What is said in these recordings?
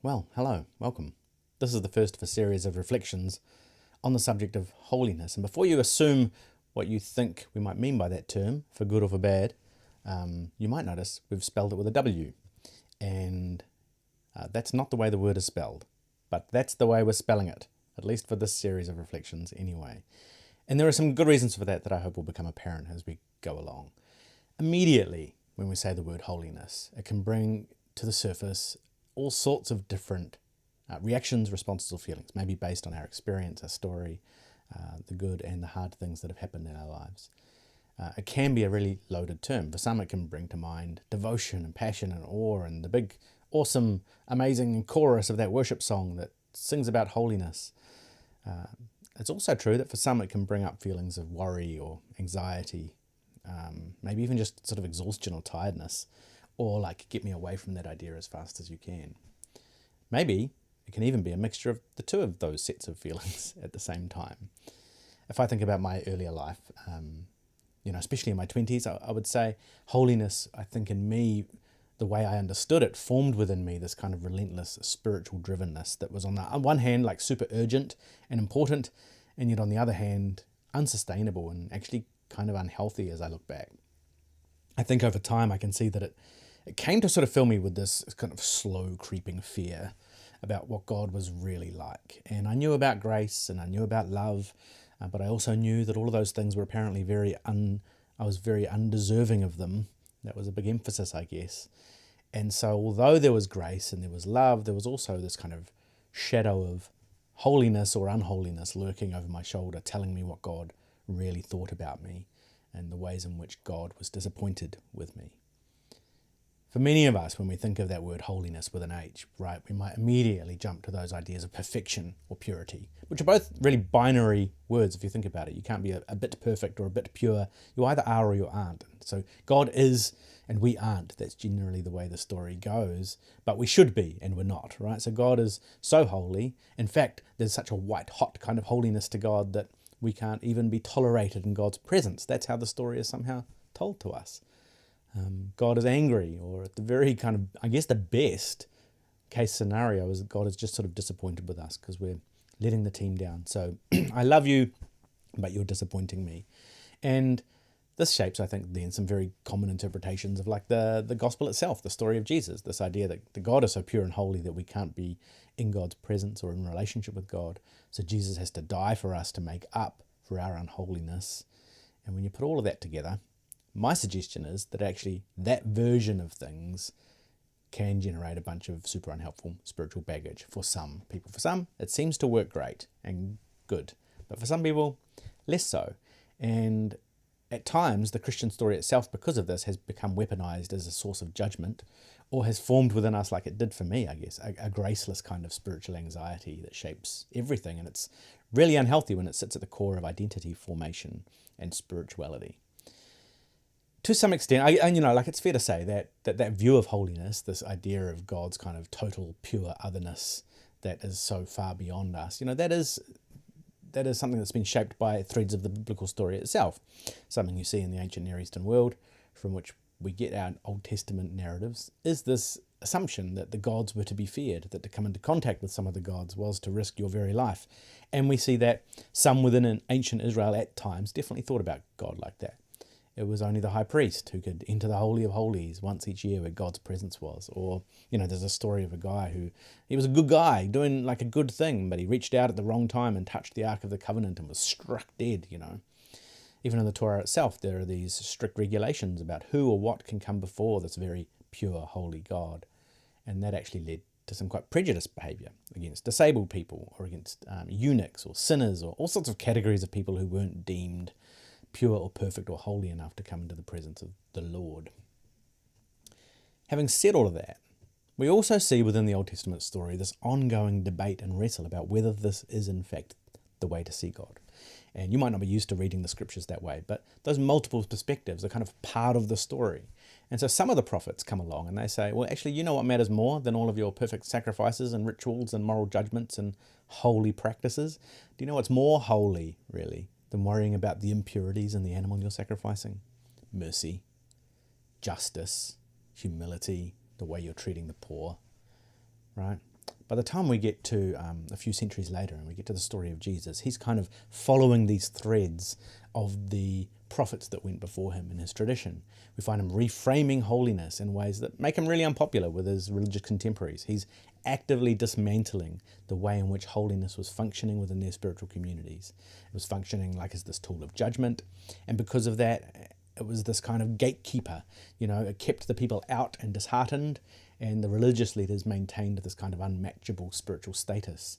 Well, hello, welcome. This is the first of a series of reflections on the subject of holiness. And before you assume what you think we might mean by that term, for good or for bad, you might notice we've spelled it with a W. And that's not the way the word is spelled, but that's the way we're spelling it, at least for this series of reflections anyway. And there are some good reasons for that I hope will become apparent as we go along. Immediately, when we say the word holiness, it can bring to the surface all sorts of different reactions, responses, or feelings, maybe based on our experience, our story, the good and the hard things that have happened in our lives. It can be a really loaded term. For some, it can bring to mind devotion and passion and awe and the big, awesome, amazing chorus of that worship song that sings about holiness. It's also true that for some, it can bring up feelings of worry or anxiety, maybe even just sort of exhaustion or tiredness, or like, get me away from that idea as fast as you can. Maybe it can even be a mixture of the two of those sets of feelings at the same time. If I think about my earlier life, especially in my 20s, I would say holiness, I think in me, the way I understood it, formed within me this kind of relentless spiritual drivenness that was on the one hand like super urgent and important, and yet on the other hand unsustainable and actually kind of unhealthy as I look back. I think over time I can see that it came to sort of fill me with this kind of slow creeping fear about what God was really like. And I knew about grace and I knew about love, but I also knew that all of those things were apparently I was very undeserving of them. That was a big emphasis, I guess. And so although there was grace and there was love, there was also this kind of shadow of holiness or unholiness lurking over my shoulder, telling me what God really thought about me and the ways in which God was disappointed with me. For many of us, when we think of that word holiness with an H, right, we might immediately jump to those ideas of perfection or purity, which are both really binary words if you think about it. You can't be a bit perfect or a bit pure. You either are or you aren't. So God is and we aren't. That's generally the way the story goes. But we should be and we're not, right? So God is so holy. In fact, there's such a white-hot kind of holiness to God that we can't even be tolerated in God's presence. That's how the story is somehow told to us. God is angry, or at the very kind of, I guess the best case scenario is that God is just sort of disappointed with us because we're letting the team down. So I love you, but you're disappointing me. And this shapes, I think, then some very common interpretations of like the gospel itself, the story of Jesus, this idea that the God is so pure and holy that we can't be in God's presence or in relationship with God. So Jesus has to die for us to make up for our unholiness. And when you put all of that together, my suggestion is that actually that version of things can generate a bunch of super unhelpful spiritual baggage for some people. For some, it seems to work great and good, but for some people, less so. And at times, the Christian story itself, because of this, has become weaponized as a source of judgment, or has formed within us, like it did for me, I guess, a graceless kind of spiritual anxiety that shapes everything. And it's really unhealthy when it sits at the core of identity formation and spirituality. To some extent, it's fair to say that view of holiness, this idea of God's kind of total pure otherness that is so far beyond us, that is something that's been shaped by threads of the biblical story itself. Something you see in the ancient Near Eastern world, from which we get our Old Testament narratives, is this assumption that the gods were to be feared, that to come into contact with some of the gods was to risk your very life. And we see that some within an ancient Israel at times definitely thought about God like that. It was only the high priest who could enter the Holy of Holies once each year where God's presence was. Or, there's a story of a guy he was a good guy doing like a good thing, but he reached out at the wrong time and touched the Ark of the Covenant and was struck dead, Even in the Torah itself, there are these strict regulations about who or what can come before this very pure, holy God. And that actually led to some quite prejudiced behaviour against disabled people or against eunuchs or sinners or all sorts of categories of people who weren't deemed pure or perfect or holy enough to come into the presence of the Lord. Having said all of that, we also see within the Old Testament story this ongoing debate and wrestle about whether this is in fact the way to see God. And you might not be used to reading the scriptures that way, but those multiple perspectives are kind of part of the story. And so some of the prophets come along and they say, well, actually, you know what matters more than all of your perfect sacrifices and rituals and moral judgments and holy practices? Do you know what's more holy, really, than worrying about the impurities in the animal you're sacrificing? Mercy, justice, humility, the way you're treating the poor, right? by the time we get to a few centuries later and we get to the story of Jesus, he's kind of following these threads of the prophets that went before him in his tradition. We find him reframing holiness in ways that make him really unpopular with his religious contemporaries. He's actively dismantling the way in which holiness was functioning within their spiritual communities. It was functioning like as this tool of judgment, and because of that, it was this kind of gatekeeper. It kept the people out and disheartened, and the religious leaders maintained this kind of unmatchable spiritual status.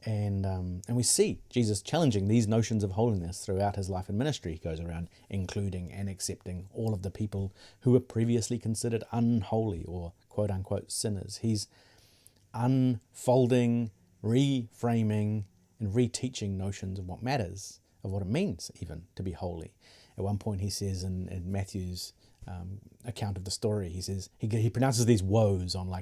And we see Jesus challenging these notions of holiness throughout his life and ministry. He goes around including and accepting all of the people who were previously considered unholy or quote-unquote sinners. He's unfolding, reframing, and reteaching notions of what matters, of what it means even to be holy. At one point he says in Matthew's account of the story, he says he pronounces these woes on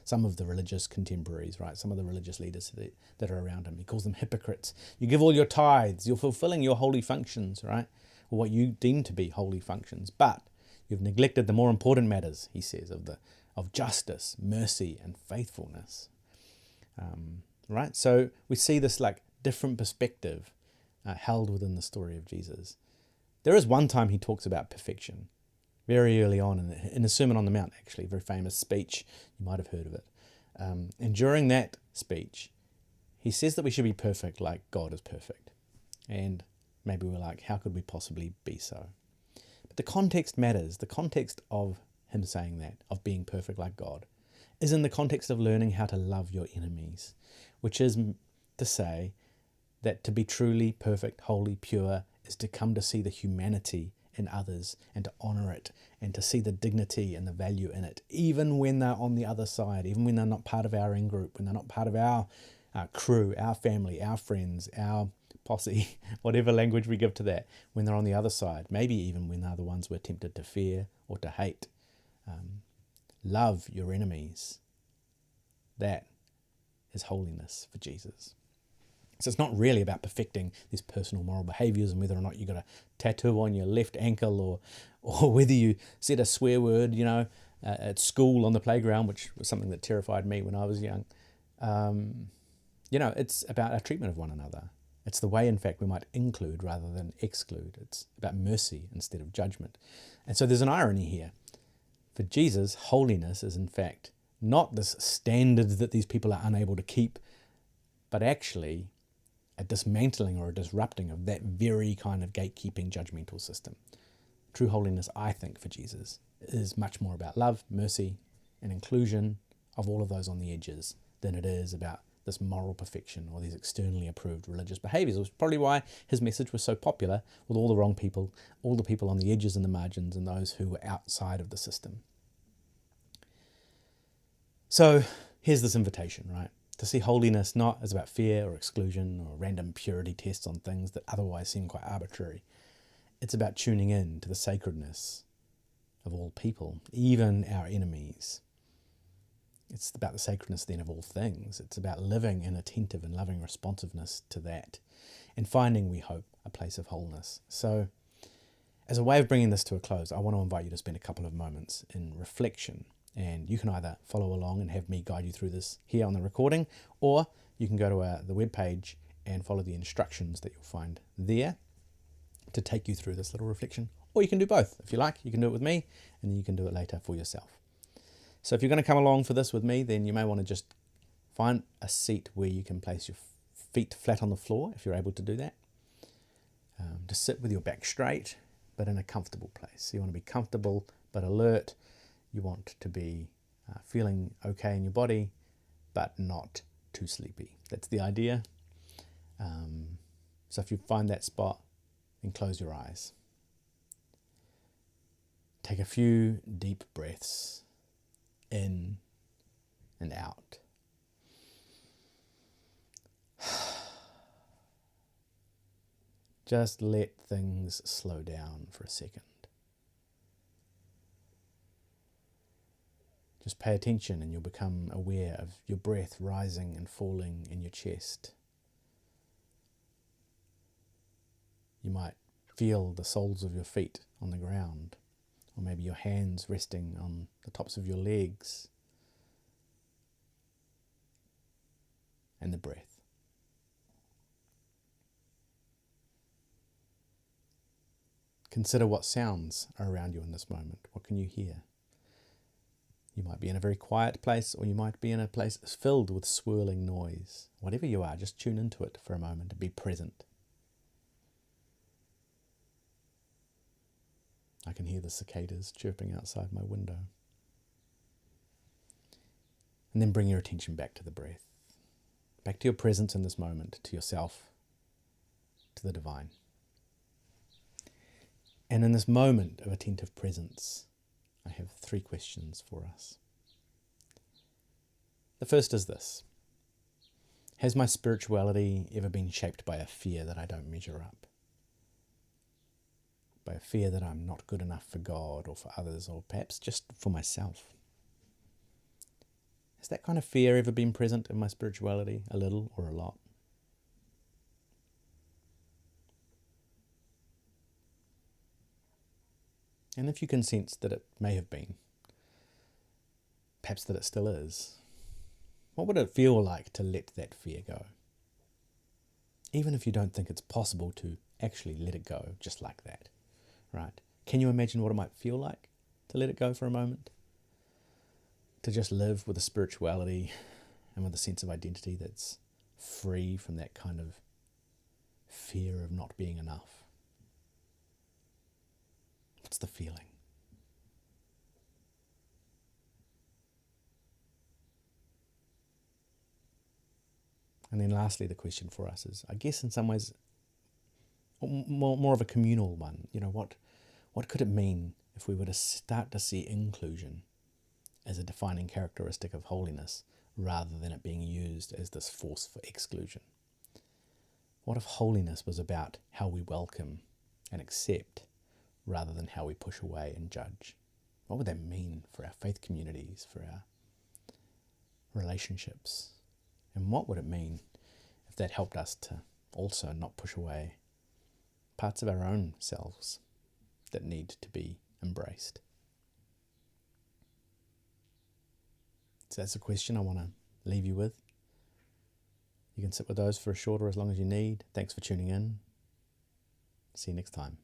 some of the religious contemporaries, right? Some of the religious leaders that are around him. He calls them hypocrites. You give all your tithes, you're fulfilling your holy functions, right? Or what you deem to be holy functions, but you've neglected the more important matters, he says, of justice, mercy, and faithfulness. Right? So we see this different perspective held within the story of Jesus. There is one time he talks about perfection, very early on in the Sermon on the Mount, actually, a very famous speech. You might have heard of it. And during that speech, he says that we should be perfect like God is perfect. And maybe we're like, how could we possibly be so? But the context matters. The context of him saying that, of being perfect like God, is in the context of learning how to love your enemies, which is to say that to be truly perfect, holy, pure, is to come to see the humanity in others and to honour it and to see the dignity and the value in it, even when they're on the other side, even when they're not part of our in-group, when they're not part of our crew, our family, our friends, our posse, whatever language we give to that, when they're on the other side, maybe even when they're the ones we're tempted to fear or to hate. Love your enemies. That is holiness for Jesus. So it's not really about perfecting these personal moral behaviours and whether or not you got a tattoo on your left ankle or whether you said a swear word, at school on the playground, which was something that terrified me when I was young. It's about our treatment of one another. It's the way, in fact, we might include rather than exclude. It's about mercy instead of judgment. And so there's an irony here. For Jesus, holiness is, in fact, not this standard that these people are unable to keep, but actually a dismantling or a disrupting of that very kind of gatekeeping judgmental system. True holiness, I think, for Jesus is much more about love, mercy, and inclusion of all of those on the edges than it is about this moral perfection or these externally approved religious behaviours. It was probably why his message was so popular with all the wrong people, all the people on the edges and the margins and those who were outside of the system. So here's this invitation, right? To see holiness not as about fear or exclusion or random purity tests on things that otherwise seem quite arbitrary. It's about tuning in to the sacredness of all people, even our enemies. It's about the sacredness then of all things. It's about living in attentive and loving responsiveness to that and finding, we hope, a place of wholeness. So as a way of bringing this to a close, I want to invite you to spend a couple of moments in reflection. And you can either follow along and have me guide you through this here on the recording, or you can go to the webpage and follow the instructions that you'll find there to take you through this little reflection. Or you can do both. If you like, you can do it with me, and then you can do it later for yourself. So if you're going to come along for this with me, then you may want to just find a seat where you can place your feet flat on the floor, if you're able to do that. Just sit with your back straight, but in a comfortable place. So you want to be comfortable but alert. You want to be feeling okay in your body, but not too sleepy. That's the idea. So if you find that spot, then close your eyes. Take a few deep breaths in and out. Just let things slow down for a second. Just pay attention and you'll become aware of your breath rising and falling in your chest. You might feel the soles of your feet on the ground, or maybe your hands resting on the tops of your legs. and the breath. Consider what sounds are around you in this moment. What can you hear? You might be in a very quiet place, or you might be in a place filled with swirling noise. Whatever you are, just tune into it for a moment and be present. I can hear the cicadas chirping outside my window. And then bring your attention back to the breath, back to your presence in this moment, to yourself, to the divine. And in this moment of attentive presence, I have 3 questions for us. The first is this: has my spirituality ever been shaped by a fear that I don't measure up? By a fear that I'm not good enough for God or for others, or perhaps just for myself? Has that kind of fear ever been present in my spirituality, a little or a lot? And if you can sense that it may have been, perhaps that it still is, what would it feel like to let that fear go? Even if you don't think it's possible to actually let it go just like that, right? Can you imagine what it might feel like to let it go for a moment? To just live with a spirituality and with a sense of identity that's free from that kind of fear of not being enough. What's the feeling? And then lastly, the question for us is, I guess in some ways, more of a communal one. You know, what could it mean if we were to start to see inclusion as a defining characteristic of holiness, rather than it being used as this force for exclusion? What if holiness was about how we welcome and accept, rather than how we push away and judge? What would that mean for our faith communities, for our relationships? And what would it mean if that helped us to also not push away parts of our own selves that need to be embraced? So that's a question I want to leave you with. You can sit with those for as short or as long as you need. Thanks for tuning in. See you next time.